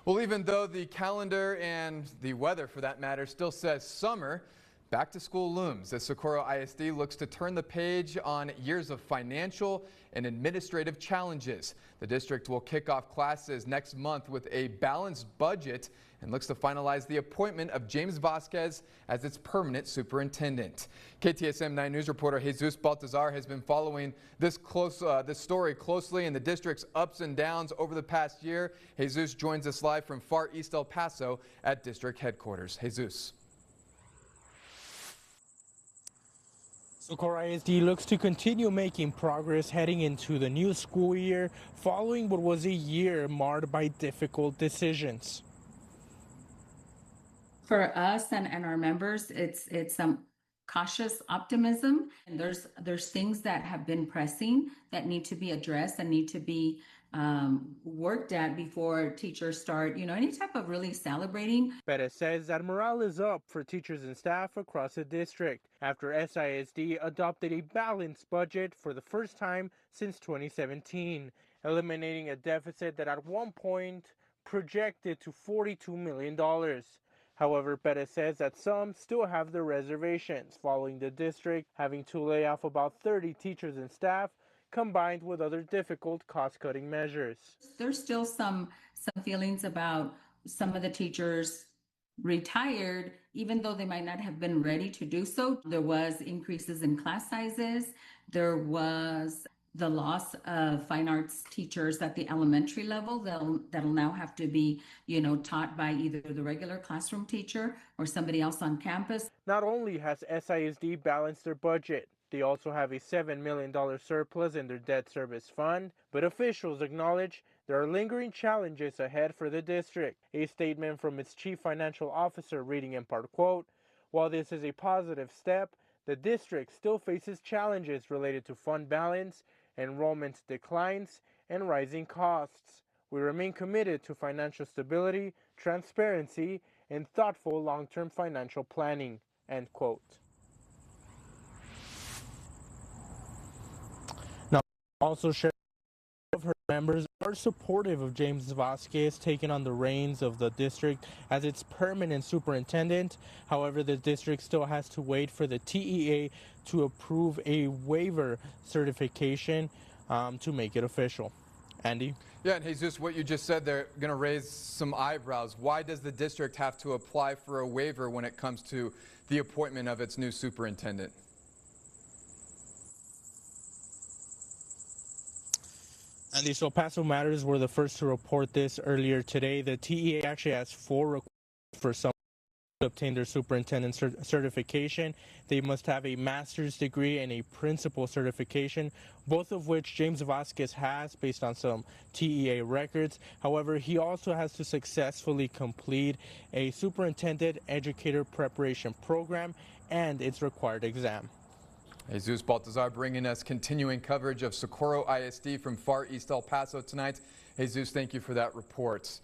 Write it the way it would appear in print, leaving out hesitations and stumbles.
Well, even though the calendar and the weather, for that matter, still says summer, back to school looms as Socorro ISD looks to turn the page on years of financial and administrative challenges. The district will kick off classes next month with a balanced budget and looks to finalize the appointment of James Vasquez as its permanent superintendent. KTSM 9 News reporter Jesus Baltazar has been following this story closely and the district's ups and downs over the past year. Jesus joins us live from far east El Paso at district headquarters. Jesus. Socorro ISD looks to continue making progress heading into the new school year following what was a year marred by difficult decisions. For us and our members, it's some cautious optimism. And there's things that have been pressing that need to be addressed and need to be worked at before teachers start, any type of really celebrating. Perez says that morale is up for teachers and staff across the district after SISD adopted a balanced budget for the first time since 2017, eliminating a deficit that at one point projected to $42 million. However, Perez says that some still have their reservations following the district having to lay off about 30 teachers and staff, combined with other difficult cost-cutting measures. There's still some feelings about some of the teachers retired, even though they might not have been ready to do so. There was increases in class sizes. There was the loss of fine arts teachers at the elementary level that'll now have to be, taught by either the regular classroom teacher or somebody else on campus. Not only has SISD balanced their budget, they also have a $7 million surplus in their debt service fund, but officials acknowledge there are lingering challenges ahead for the district. A statement from its chief financial officer reading in part, quote, "While this is a positive step, the district still faces challenges related to fund balance, enrollment declines, and rising costs. We remain committed to financial stability, transparency, and thoughtful long-term financial planning," end quote. Now, also share of her members are supportive of James Vasquez taking on the reins of the district as its permanent superintendent. However, the district still has to wait for the TEA to approve a waiver certification to make it official. Andy? Yeah, and Jesus, what you just said, they're going to raise some eyebrows. Why does the district have to apply for a waiver when it comes to the appointment of its new superintendent? Andy, so Paso Matters were the first to report this earlier today. The TEA actually has 4 requests for some to obtain their superintendent certification. They must have a master's degree and a principal certification, both of which James Vasquez has based on some TEA records. However, he also has to successfully complete a superintendent educator preparation program and its required exam. Jesus Baltazar bringing us continuing coverage of Socorro ISD from far east El Paso tonight. Jesus, thank you for that report.